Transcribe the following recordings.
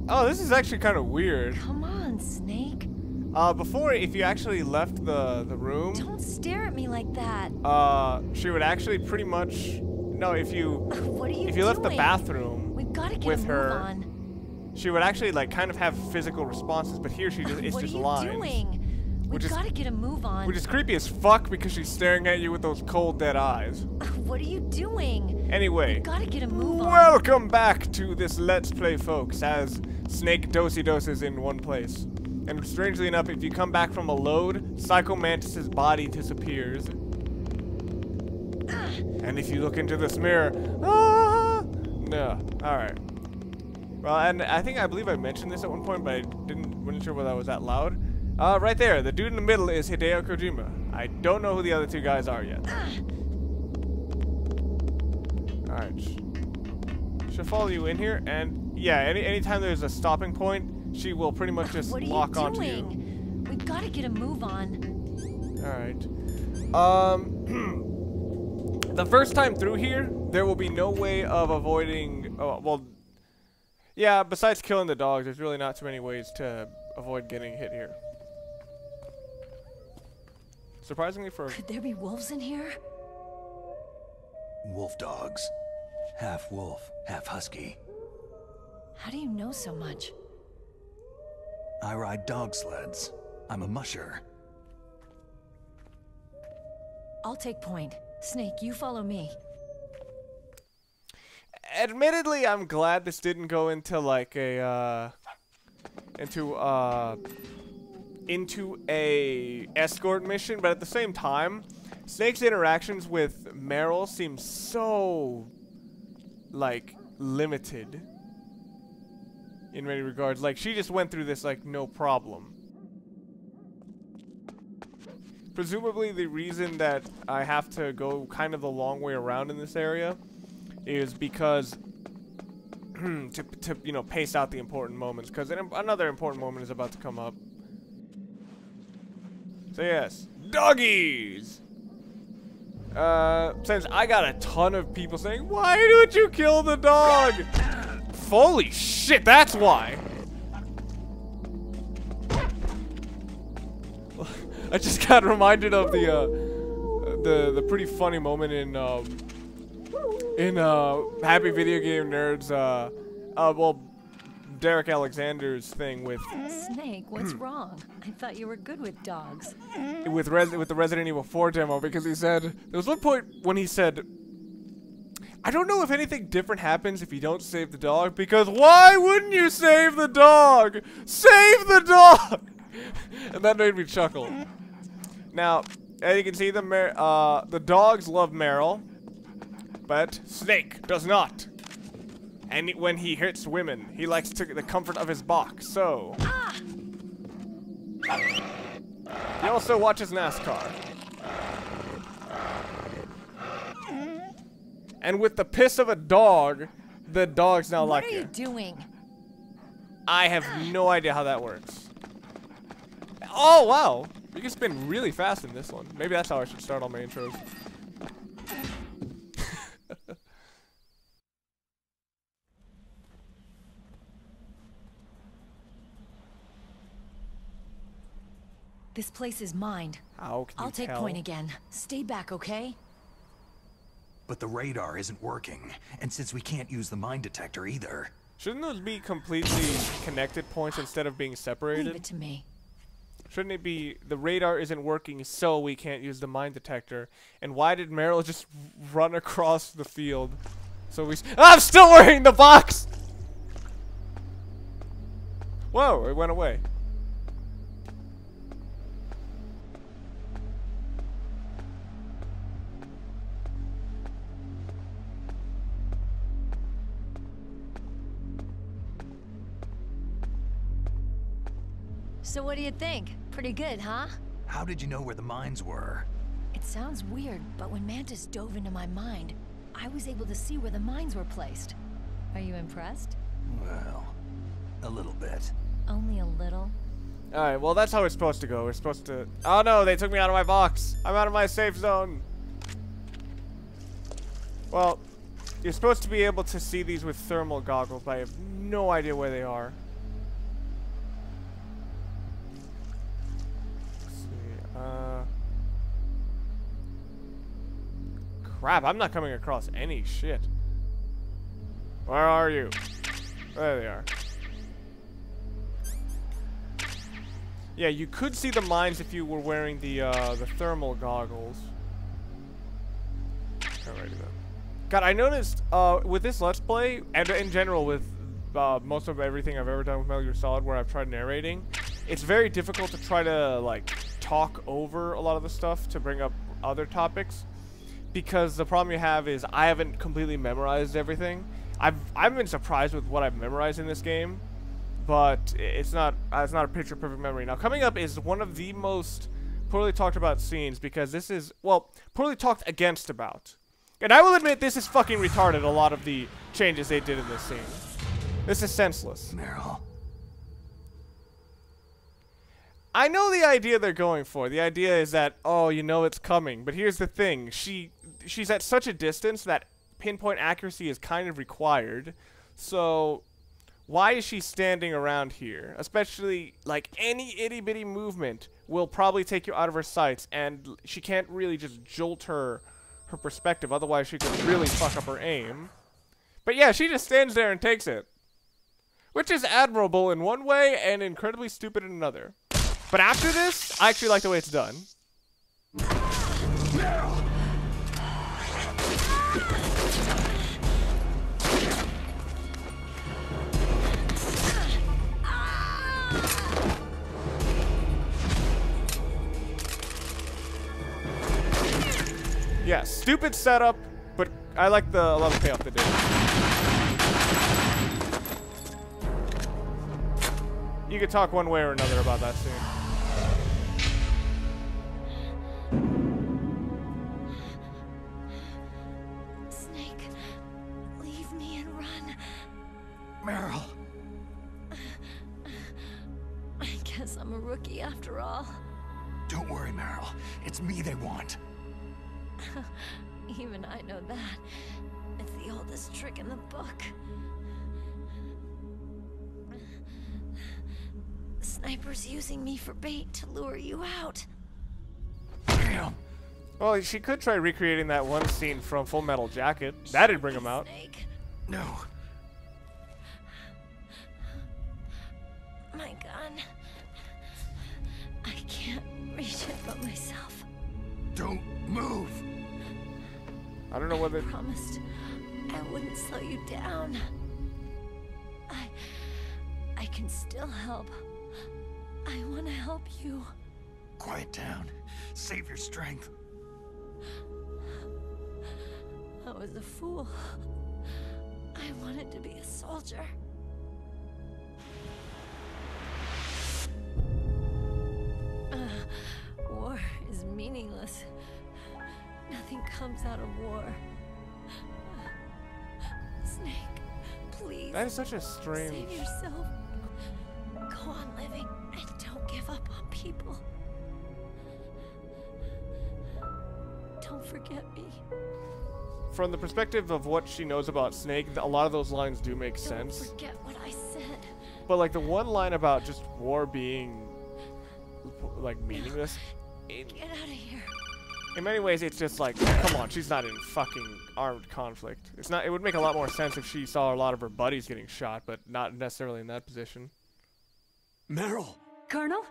Oh, this is actually kind of weird. Come on, Snake. Before, if you actually left the room... Don't stare at me like that. She would actually pretty much... No, if you... What are you if you left the bathroom We've got to get with a her, move on. she would actually, like, kind of have physical responses, but here she just, it's just lines. What are you doing? We've got to get a move on. Which is creepy as fuck because she's staring at you with those cold, dead eyes. What are you doing? Anyway, we've got to get a move on. Welcome back to this Let's Play, folks, as Snake doses in one place. And strangely enough, if you come back from a load, Psycho Mantis's body disappears. And if you look into this mirror, no. Alright. Well, and I believe I mentioned this at one point, but I wasn't sure whether I was that loud. Right there, the dude in the middle is Hideo Kojima. I don't know who the other two guys are yet. Alright. She'll follow you in here, and yeah, anytime there's a stopping point, she will pretty much just lock onto you. We've got to get a move on. Alright. The first time through here, there will be no way of avoiding... Oh, well... Yeah, besides killing the dogs, there's really not too many ways to avoid getting hit here. Surprisingly for... Could there be wolves in here? Wolf dogs. Half wolf, half husky. How do you know so much? I ride dog sleds. I'm a musher. I'll take point. Snake, you follow me. Admittedly, I'm glad this didn't go into like a into a escort mission, but at the same time, Snake's interactions with Meryl seem so like limited in many regards. Like, she just went through this like no problem. Presumably the reason that I have to go kind of the long way around in this area is because to you know, pace out the important moments, because another important moment is about to come up. So yes, doggies! Since I got a ton of people saying, why did you kill the dog? Holy shit, that's why! I just got reminded of the pretty funny moment in Happy Video Game Nerds, well, Derek Alexander's thing with Snake, what's wrong? I thought you were good with dogs. With the Resident Evil 4 demo, because he said there was one point when he said, I don't know if anything different happens if you don't save the dog, because why wouldn't you save the dog? Save the dog! And that made me chuckle. Now, as you can see, the dogs love Meryl, but Snake does not. And when he hits women, he likes the comfort of his box, so... He also watches NASCAR. And with the piss of a dog, the dogs now like it. What are you doing? I have no idea how that works. Oh, wow! You can spin really fast in this one. Maybe that's how I should start all my intros. This place is mine. How can you I'll take tell? point again. Stay back, okay? But the radar isn't working, and since we can't use the mine detector either... Shouldn't those be completely connected points instead of being separated? Leave it to me. Shouldn't it be the radar isn't working, so we can't use the mine detector? And why did Meryl just run across the field? So I'm still wearing the box! Whoa, it went away. So what do you think? Pretty good, huh? How did you know where the mines were? It sounds weird, but when Mantis dove into my mind, I was able to see where the mines were placed. Are you impressed? Well, a little bit. Only a little. Alright, well that's how it's supposed to go. We're supposed to... Oh no, they took me out of my box. I'm out of my safe zone. Well, You're supposed to be able to see these with thermal goggles, but I have no idea where they are. Let's see. Crap, I'm not coming across any shit. Where are you? There they are. Yeah, you could see the mines if you were wearing the thermal goggles. Alrighty then. God, I noticed with this Let's Play, and in general with most of everything I've ever done with Metal Gear Solid where I've tried narrating, it's very difficult to try to, like, talk over a lot of the stuff to bring up other topics. Because the problem you have is I haven't completely memorized everything. I've been surprised with what I've memorized in this game, but it's not a picture perfect memory. Now coming up is one of the most poorly talked about scenes, because this is, well, poorly talked against about. And I will admit this is fucking retarded, a lot of the changes they did in this scene. This is senseless. Meryl. I know the idea they're going for. The idea is that, oh, you know it's coming. But here's the thing. She's at such a distance that pinpoint accuracy is kind of required. So why is she standing around here? Especially, like, any itty-bitty movement will probably take you out of her sights, and she can't really just jolt her perspective. Otherwise, she could really fuck up her aim. But yeah, she just stands there and takes it. Which is admirable in one way and incredibly stupid in another. But after this, I actually like the way it's done. Yeah, stupid setup, but I like a lot of payoff they did. You could talk one way or another about that scene. Snake, leave me and run. Meryl. I guess I'm a rookie after all. Don't worry, Meryl. It's me they want. Even I know that. It's the oldest trick in the book. The sniper's using me for bait to lure you out. Damn. Well, she could try recreating that one scene from Full Metal Jacket. That'd bring him out. Snake. No. My gun. I can't reach it but myself. Don't move. I don't know whether... I promised I wouldn't slow you down. I can still help. I want to help you. Quiet down. Save your strength. I was a fool. I wanted to be a soldier. War is meaningless. Nothing comes out of war. Snake, please. That is such a strange... Save yourself. Go on living and don't give up on people. Don't forget me. From the perspective of what she knows about Snake, a lot of those lines do make Don't sense. forget what I said. But like the one line about just war being like meaningless, Get out of here. in many ways it's just like, come on, she's not in fucking armed conflict. It's not. It would make a lot more sense if she saw a lot of her buddies getting shot, but not necessarily in that position. Meryl! Colonel?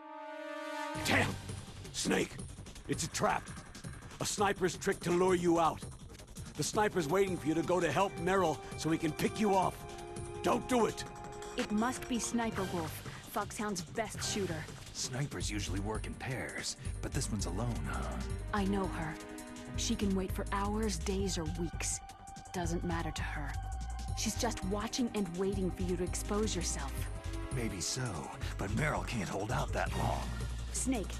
Damn! Snake! It's a trap. A sniper's trick to lure you out. The sniper's waiting for you to go to help Meryl so he can pick you off. Don't do it! It must be Sniper Wolf, Foxhound's best shooter. Snipers usually work in pairs, but this one's alone, huh? I know her. She can wait for hours, days, or weeks. Doesn't matter to her. She's just watching and waiting for you to expose yourself. Maybe so, but Meryl can't hold out that long. Snake,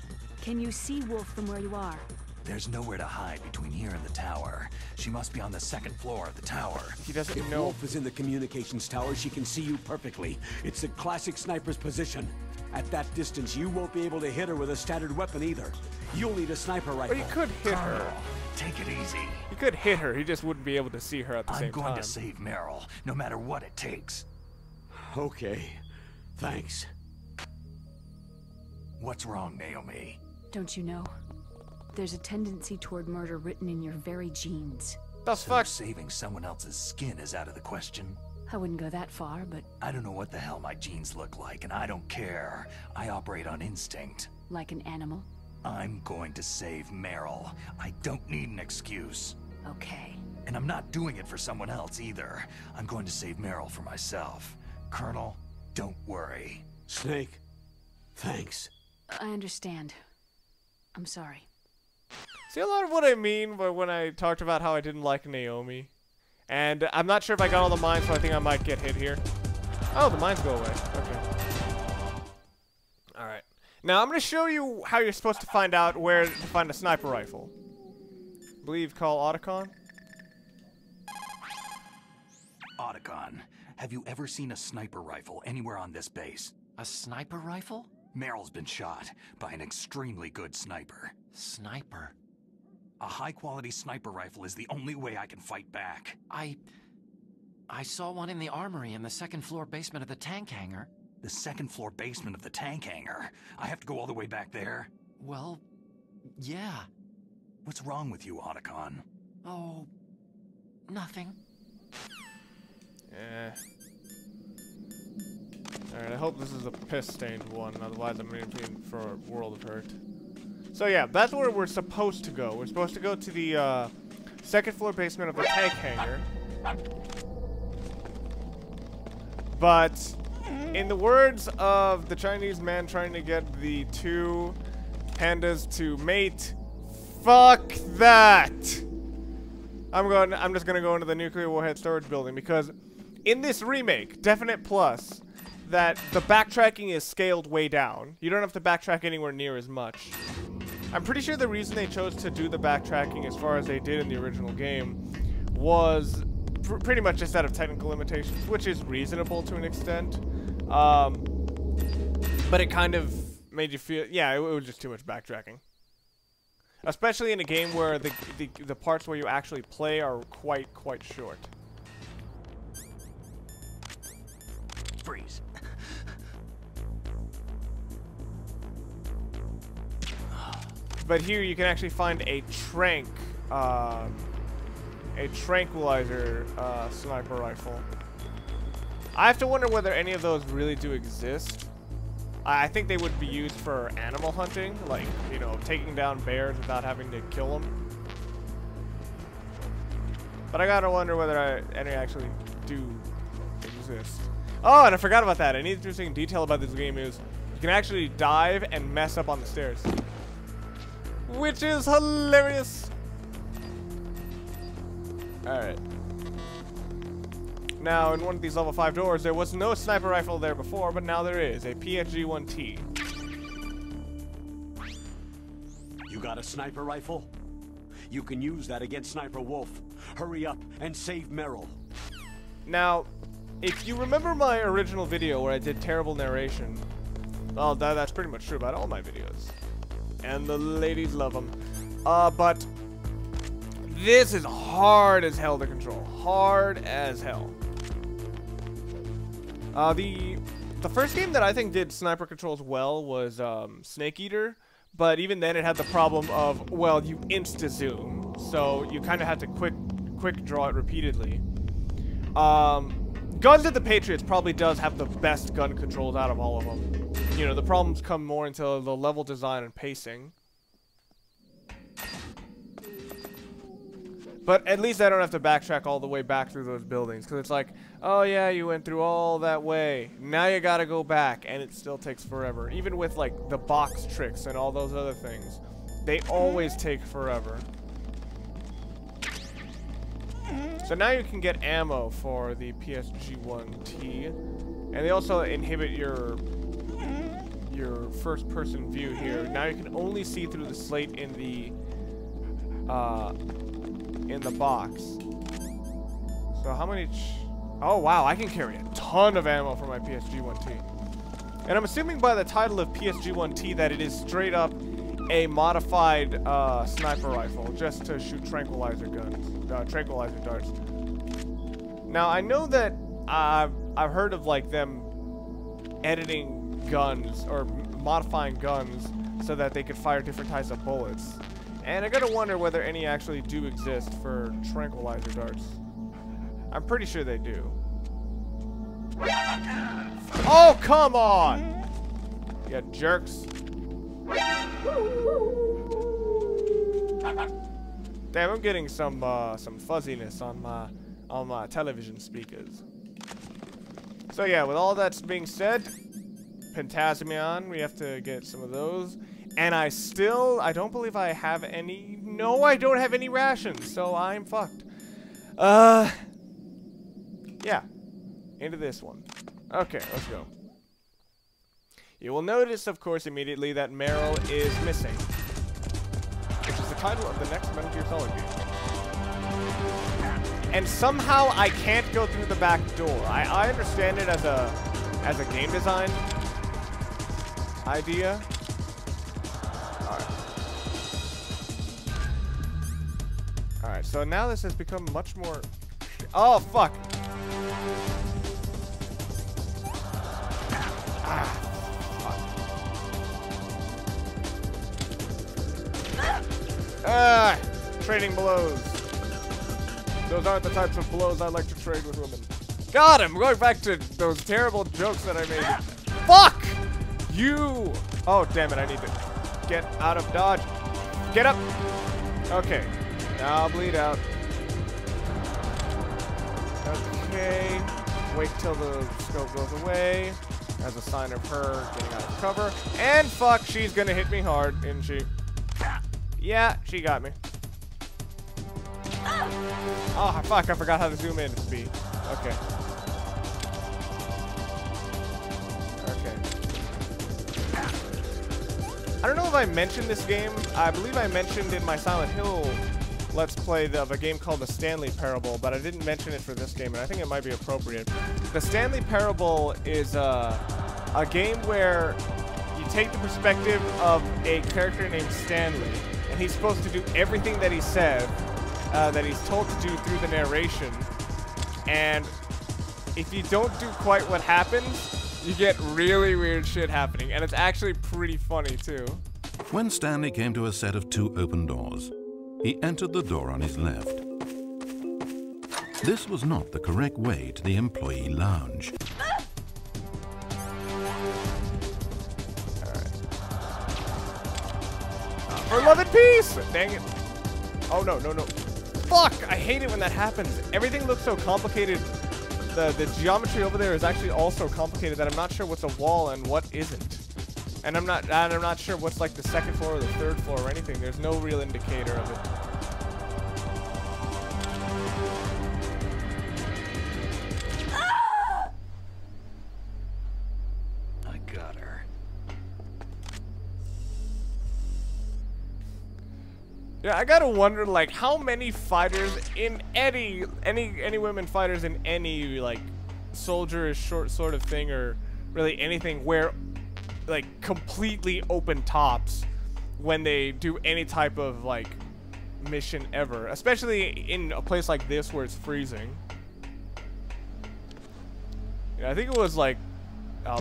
can you see Wolf from where you are? There's nowhere to hide between here and the tower. She must be on the second floor of the tower. He doesn't If know. Wolf is in the communications tower, she can see you perfectly. It's a classic sniper's position. At that distance, you won't be able to hit her with a standard weapon either. You'll need a sniper rifle. But he could hit her. Take it easy. He could hit her. He just wouldn't be able to see her at the same time. I'm going to save Meryl, no matter what it takes. Okay. Thanks. What's wrong, Naomi? Don't you know? There's a tendency toward murder written in your very genes. The So fuck? saving someone else's skin is out of the question? I wouldn't go that far, but I don't know what the hell my genes look like, and I don't care. I operate on instinct. like an animal? I'm going to save Meryl. I don't need an excuse. Okay. And I'm not doing it for someone else either. I'm going to save Meryl for myself. Colonel, don't worry. Snake, thanks. I understand. I'm sorry. See a lot of what I mean by when I talked about how I didn't like Naomi. And I'm not sure if I got all the mines, so I think I might get hit here. Oh, the mines go away. Okay. Alright. Now, I'm going to show you how you're supposed to find out where to find a sniper rifle. I believe call Otacon. Otacon, have you ever seen a sniper rifle anywhere on this base? A sniper rifle? Meryl's been shot by an extremely good sniper. Sniper? A high-quality sniper rifle is the only way I can fight back. I saw one in the armory in the second-floor basement of the tank hangar. The second-floor basement of the tank hangar? I have to go all the way back there? Well, yeah. What's wrong with you, Otacon? Oh, nothing. Eh. Alright, I hope this is a piss-stained one, otherwise I'm in for a world of hurt. So yeah, that's where we're supposed to go. We're supposed to go to the second floor basement of the tank hangar. But in the words of the Chinese man trying to get the two pandas to mate, fuck that! I'm just gonna go into the nuclear warhead storage building because in this remake, definite plus, that the backtracking is scaled way down. You don't have to backtrack anywhere near as much. I'm pretty sure the reason they chose to do the backtracking as far as they did in the original game was pretty much just out of technical limitations, which is reasonable to an extent. But it kind of made you feel, yeah, it was just too much backtracking. Especially in a game where the parts where you actually play are quite short. Freeze. But here you can actually find a tranquilizer sniper rifle. I have to wonder whether any of those really do exist. I think they would be used for animal hunting, like, you know, taking down bears without having to kill them. But I gotta wonder whether any actually do exist. Oh, and I forgot about that. An interesting detail about this game is you can actually dive and mess up on the stairs, which is hilarious. Alright. Now, in one of these level 5 doors, there was no sniper rifle there before, but now there is. A PSG-1T. You got a sniper rifle? You can use that against Sniper Wolf. Hurry up and save Meryl. Now, if you remember my original video where I did terrible narration, well, that's pretty much true about all my videos. And the ladies love them. But this is hard as hell to control. Hard as hell. The first game that I think did sniper controls well was Snake Eater, but even then it had the problem of, well, you insta-zoom, so you kind of had to quick draw it repeatedly. Guns of the Patriots probably does have the best gun controls out of all of them. You know, the problems come more into the level design and pacing. But at least I don't have to backtrack all the way back through those buildings, because it's like, oh yeah, you went through all that way. Now you gotta go back, and it still takes forever. Even with, like, the box tricks and all those other things, they always take forever. So now you can get ammo for the PSG-1T, and they also inhibit your first-person view here. Now you can only see through the slate in the box. So how many? Oh wow, I can carry a ton of ammo for my PSG-1T. And I'm assuming by the title of PSG-1T that it is straight up a modified sniper rifle, just to shoot tranquilizer darts. Now I know that I've heard of like them editing guns or modifying guns so that they could fire different types of bullets, and I gotta wonder whether any actually do exist for tranquilizer darts. I'm pretty sure they do. Oh, come on! You jerks. Damn, I'm getting some fuzziness on my television speakers. So yeah, with all that being said, Pentasmion, we have to get some of those. And I don't believe I have any. No, I don't have any rations, so I'm fucked. Yeah. Into this one. Okay, let's go. You will notice, of course, immediately that Meryl is missing, which is the title of the next Metal Gear Solid game. And somehow I can't go through the back door. I understand it as a game design idea. Alright, so now this has become much more... Oh, fuck! Trading blows. Those aren't the types of blows I like to trade with women. God, I'm going back to those terrible jokes that I made. Fuck! You! Oh, damn it, I need to get out of dodge. Get up! Okay. Now I'll bleed out. Okay. Wait till the scope goes away. As a sign of her getting out of cover. And fuck, she's gonna hit me hard, isn't she? Yeah, she got me. Oh, fuck, I forgot how to zoom in to speed. Okay. Okay. I don't know if I mentioned this game. I believe I mentioned in my Silent Hill Let's Play of a game called the Stanley Parable, but I didn't mention it for this game, and I think it might be appropriate. The Stanley Parable is a game where you take the perspective of a character named Stanley, and he's supposed to do everything that he said, that he's told to do through the narration, and if you don't do quite what happens, you get really weird shit happening, and it's actually pretty funny too. When Stanley came to a set of 2 open doors, he entered the door on his left. This was not the correct way to the employee lounge. For love and peace! Dang it. Oh, no, no, no. Fuck! I hate it when that happens. Everything looks so complicated. The geometry over there is actually also complicated that I'm not sure what's a wall and what isn't. And I'm not sure what's like the second floor or the third floor or anything. There's no real indicator of it. I got her. Yeah, I gotta wonder, like, how many fighters in any women fighters in any, like, soldier-ish sort of thing, or really anything, wear, like, completely open tops when they do any type of, like, mission ever. Especially in a place like this where it's freezing. Yeah, I think it was, like,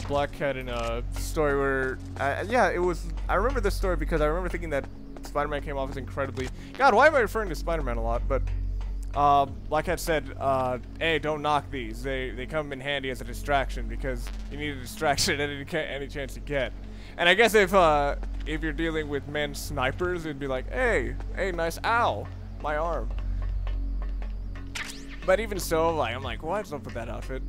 Blackhead in a story where, yeah, it was, I remember this story because I remember thinking that Spider-Man came off as incredibly... God, why am I referring to Spider-Man a lot? But, like I said, hey, don't knock these. They come in handy as a distraction because you need a distraction at any chance you get. And I guess if you're dealing with men snipers, it'd be like, hey, nice, ow, my arm. But even so, like, I'm like, what's up with that outfit?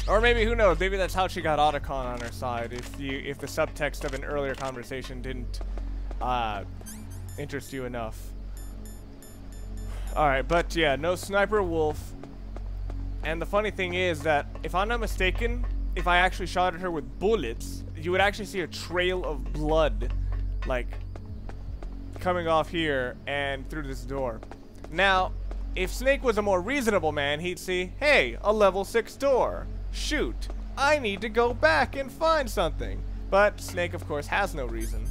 Or maybe, who knows, maybe that's how she got Otacon on her side, if the subtext of an earlier conversation didn't, interest you enough. Alright, but yeah, no Sniper Wolf. And the funny thing is that, if I'm not mistaken, if I actually shot at her with bullets, you would actually see a trail of blood, like, coming off here and through this door. Now, if Snake was a more reasonable man, he'd see, hey, a level 6 door. Shoot. I need to go back and find something. But Snake, of course, has no reason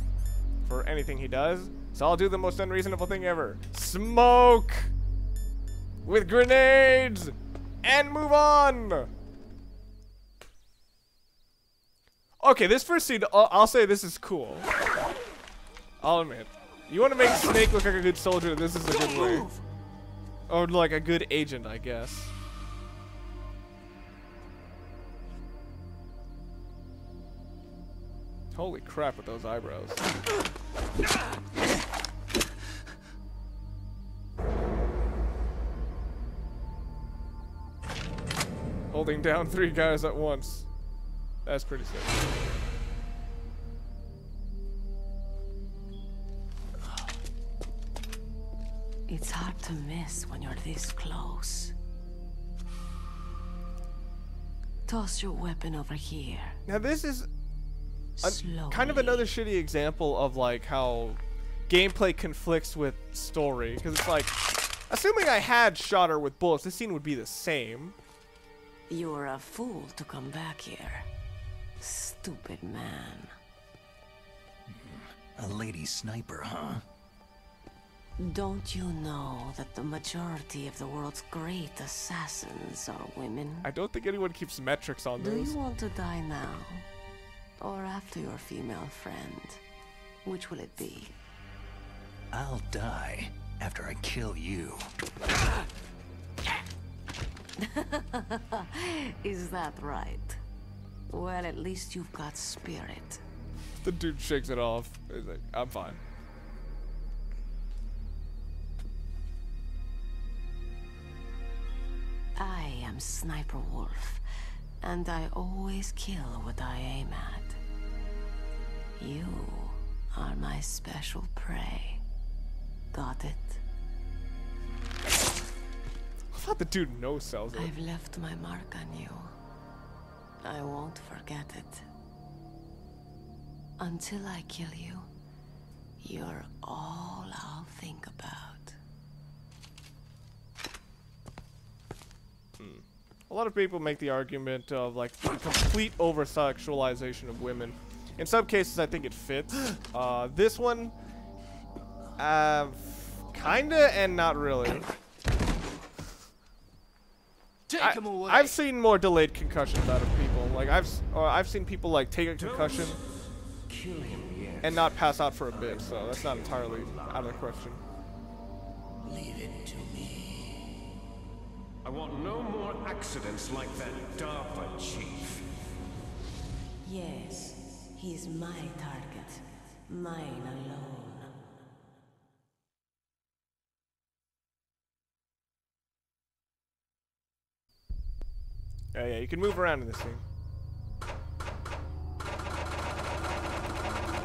for anything he does. So I'll do the most unreasonable thing ever. Smoke! With grenades! And move on! Okay, this first scene, I'll say this is cool. I'll admit. You want to make Snake look like a good soldier, this is a good way. Or like a good agent, I guess. Holy crap with those eyebrows. Holding down 3 guys at once. That's pretty sick. It's hard to miss when you're this close. Toss your weapon over here. Now this is kind of another shitty example of like how gameplay conflicts with story. Because it's like, assuming I had shot her with bullets, this scene would be the same. You're a fool to come back here. Stupid man. A lady sniper, huh? Don't you know that the majority of the world's great assassins are women? I don't think anyone keeps metrics on Do those. you want to die now? Or after your female friend? Which will it be? I'll die after I kill you. Is that right? Well, at least you've got spirit. The dude shakes it off. He's like, I'm fine. I am Sniper Wolf, and I always kill what I aim at. You are my special prey. Got it? I thought the dude no-sells it. I've left my mark on you. I won't forget it. Until I kill you, you're all I'll think about. A lot of people make the argument of like complete over-sexualization of women. In some cases, I think it fits. This one, kinda and not really. Take him away. I've seen more delayed concussions out of people. Like I've seen people like take a concussion and not pass out for a bit. So that's not entirely out of the question. Leave it to me. I want no more accidents like that DARPA chief. Yes, he's my target. Mine alone. Yeah, you can move around in this thing.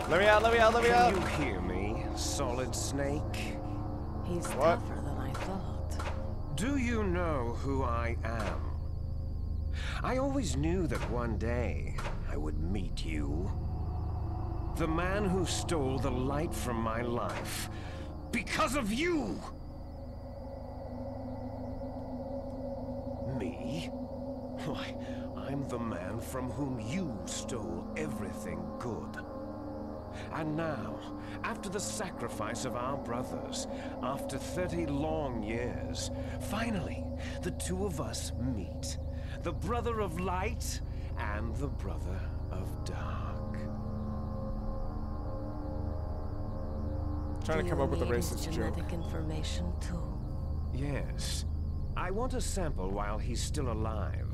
Let me out, let me out, let me out! Can you hear me, Solid Snake? He's What? tougher than I thought. Do you know who I am? I always knew that one day I would meet you. The man who stole the light from my life. Because of you! Me? Why, I'm the man from whom you stole everything good. And now, after the sacrifice of our brothers, after 30 long years, finally, the two of us meet. The brother of light and the brother of dark. Trying to come up with a Do you need racist his joke. genetic information too? Yes. I want a sample while he's still alive.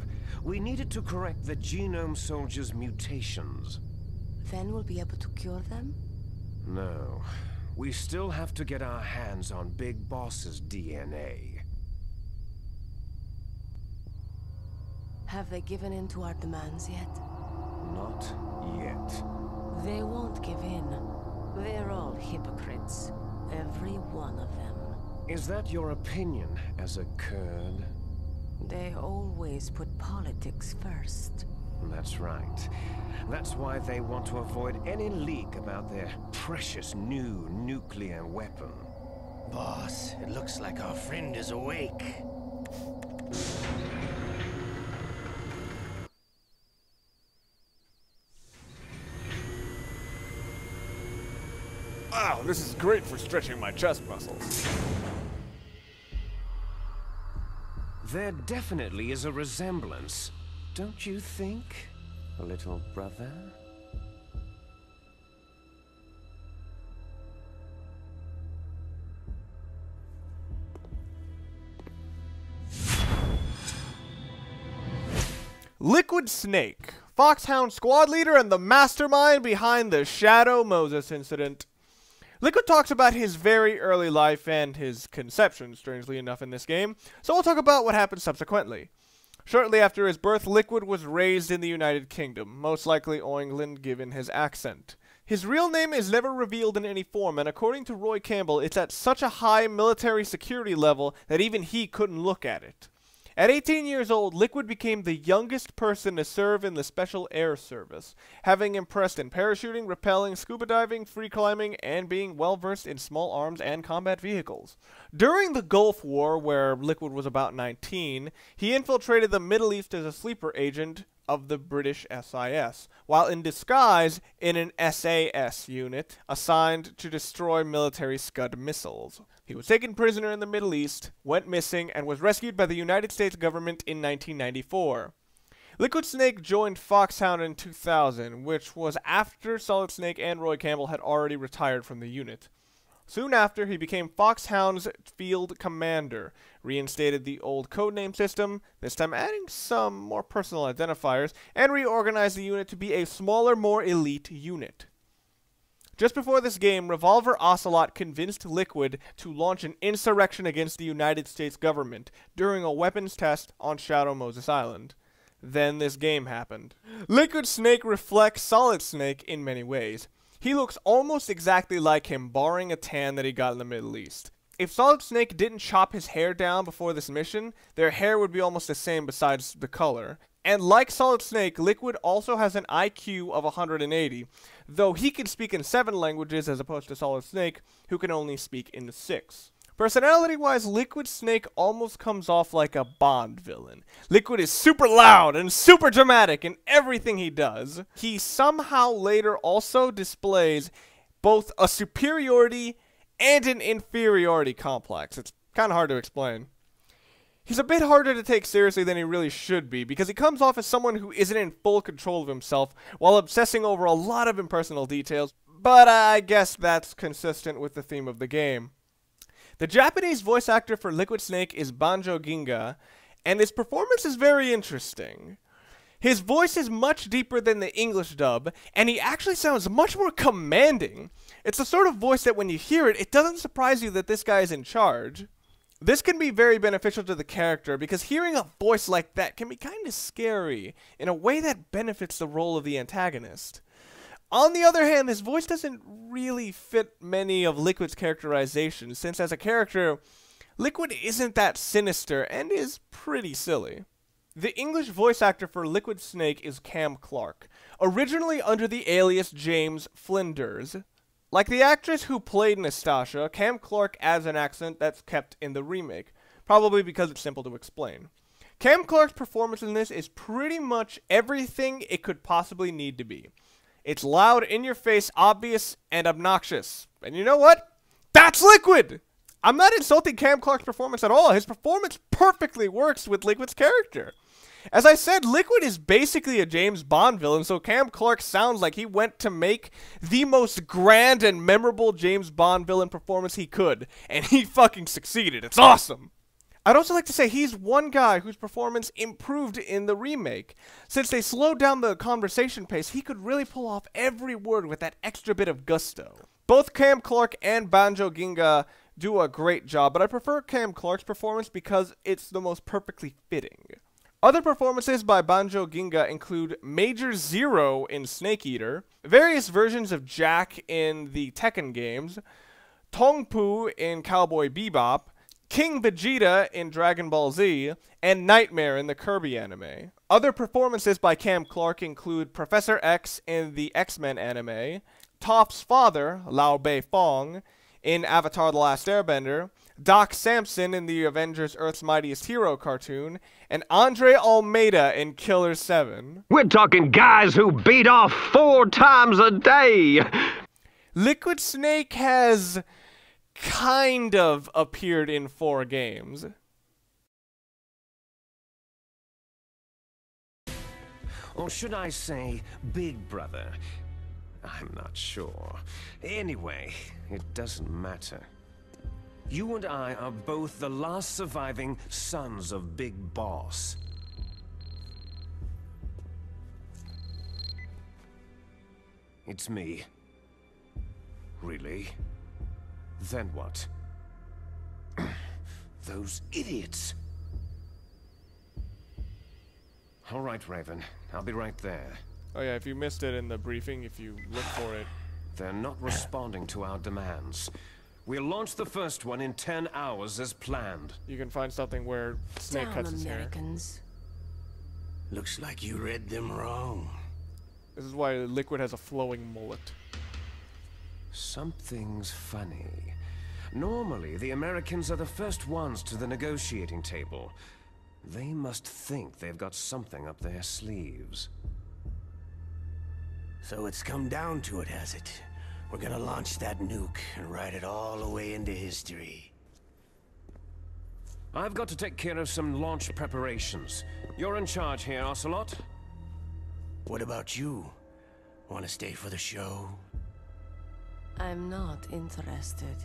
We needed to correct the genome soldier's mutations. Then we'll be able to cure them? No. We still have to get our hands on Big Boss's DNA. Have they given in to our demands yet? Not yet. They won't give in. They're all hypocrites. Every one of them. Is that your opinion as a Kurd? They always put politics first. That's right. That's why they want to avoid any leak about their precious new nuclear weapon. Boss, it looks like our friend is awake. Wow, this is great for stretching my chest muscles. There definitely is a resemblance, don't you think, little brother? Liquid Snake, Foxhound squad leader and the mastermind behind the Shadow Moses incident. Liquid talks about his very early life and his conception, strangely enough, in this game, so we'll talk about what happened subsequently. Shortly after his birth, Liquid was raised in the United Kingdom, most likely England given his accent. His real name is never revealed in any form, and according to Roy Campbell, it's at such a high military security level that even he couldn't look at it. At 18 years old, Liquid became the youngest person to serve in the Special Air Service, having impressed in parachuting, rappelling, scuba diving, free climbing, and being well-versed in small arms and combat vehicles. During the Gulf War, where Liquid was about 19, he infiltrated the Middle East as a sleeper agent of the British SIS, while in disguise in an SAS unit assigned to destroy military Scud missiles. He was taken prisoner in the Middle East, went missing, and was rescued by the United States government in 1994. Liquid Snake joined Foxhound in 2000, which was after Solid Snake and Roy Campbell had already retired from the unit. Soon after, he became Foxhound's field commander, reinstated the old codename system, this time adding some more personal identifiers, and reorganized the unit to be a smaller, more elite unit. Just before this game, Revolver Ocelot convinced Liquid to launch an insurrection against the United States government during a weapons test on Shadow Moses Island. Then this game happened. Liquid Snake reflects Solid Snake in many ways. He looks almost exactly like him, barring a tan that he got in the Middle East. If Solid Snake didn't chop his hair down before this mission, their hair would be almost the same besides the color. And like Solid Snake, Liquid also has an IQ of 180, though he can speak in 7 languages as opposed to Solid Snake, who can only speak in 6. Personality-wise, Liquid Snake almost comes off like a Bond villain. Liquid is super loud and super dramatic in everything he does. He somehow later also displays both a superiority and an inferiority complex. It's kind of hard to explain. He's a bit harder to take seriously than he really should be, because he comes off as someone who isn't in full control of himself while obsessing over a lot of impersonal details, but I guess that's consistent with the theme of the game. The Japanese voice actor for Liquid Snake is Banjo Ginga, and his performance is very interesting. His voice is much deeper than the English dub, and he actually sounds much more commanding. It's the sort of voice that when you hear it, it doesn't surprise you that this guy is in charge. This can be very beneficial to the character, because hearing a voice like that can be kind of scary, in a way that benefits the role of the antagonist. On the other hand, his voice doesn't really fit many of Liquid's characterizations, since as a character, Liquid isn't that sinister and is pretty silly. The English voice actor for Liquid Snake is Cam Clarke, originally under the alias James Flinders. Like the actress who played Nastasia, Cam Clarke adds an accent that's kept in the remake, probably because it's simple to explain. Cam Clarke's performance in this is pretty much everything it could possibly need to be. It's loud, in-your-face, obvious, and obnoxious. And you know what? That's Liquid! I'm not insulting Cam Clarke's performance at all. His performance perfectly works with Liquid's character. As I said, Liquid is basically a James Bond villain, so Cam Clarke sounds like he went to make the most grand and memorable James Bond villain performance he could. And he fucking succeeded. It's awesome! I'd also like to say he's one guy whose performance improved in the remake. Since they slowed down the conversation pace, he could really pull off every word with that extra bit of gusto. Both Cam Clarke and Banjo Ginga do a great job, but I prefer Cam Clarke's performance because it's the most perfectly fitting. Other performances by Banjo Ginga include Major Zero in Snake Eater, various versions of Jack in the Tekken games, Tongpu in Cowboy Bebop, King Vegeta in Dragon Ball Z, and Nightmare in the Kirby anime. Other performances by Cam Clarke include Professor X in the X-Men anime, Toph's father, Lao Bei Fong, in Avatar The Last Airbender, Doc Samson in the Avengers Earth's Mightiest Hero cartoon, and Andre Almeida in Killer 7. We're talking guys who beat off 4 times a day! Liquid Snake has kind of appeared in 4 games. Or should I say, Big Brother? I'm not sure. Anyway, it doesn't matter. You and I are both the last surviving sons of Big Boss. It's me. Really? Then what? Those idiots. All right, Raven. I'll be right there. Oh yeah, if you missed it in the briefing, if you look for it. They're not responding to our demands. We'll launch the first one in 10 hours as planned. You can find something where Snake cuts his hair. Looks like you read them wrong. This is why Liquid has a flowing mullet. Something's funny. Normally, the Americans are the first ones to the negotiating table. They must think they've got something up their sleeves. So it's come down to it, has it? We're gonna launch that nuke and ride it all the way into history. I've got to take care of some launch preparations. You're in charge here, Ocelot. What about you? Want to stay for the show? I'm not interested.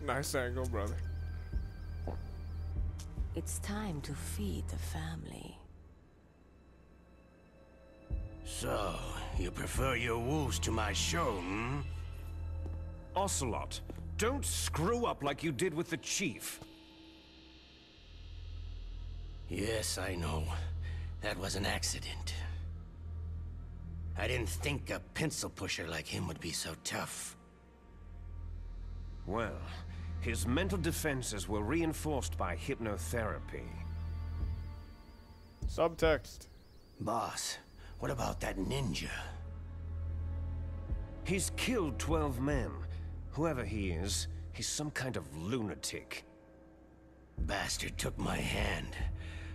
Nice angle, brother. It's time to feed the family. So, you prefer your wolves to my show, hmm? Ocelot, don't screw up like you did with the Chief. Yes, I know. That was an accident. I didn't think a pencil pusher like him would be so tough. Well, his mental defenses were reinforced by hypnotherapy. Subtext. Boss, what about that ninja? He's killed 12 men. Whoever he is, he's some kind of lunatic. Bastard took my hand.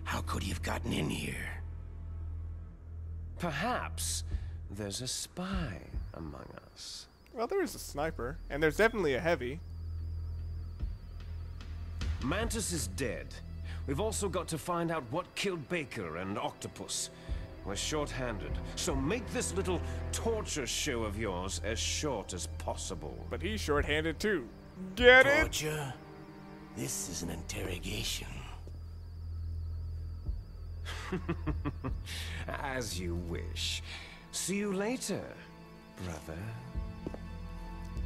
How could he have gotten in here? Perhaps there's a spy among us. Well, there is a sniper, and there's definitely a heavy. Mantis is dead. We've also got to find out what killed Baker and Octopus. We're short-handed, so make this little torture show of yours as short as possible. But he's short-handed too. Get it? Torture? This is an interrogation. As you wish. See you later, brother.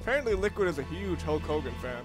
Apparently Liquid is a huge Hulk Hogan fan.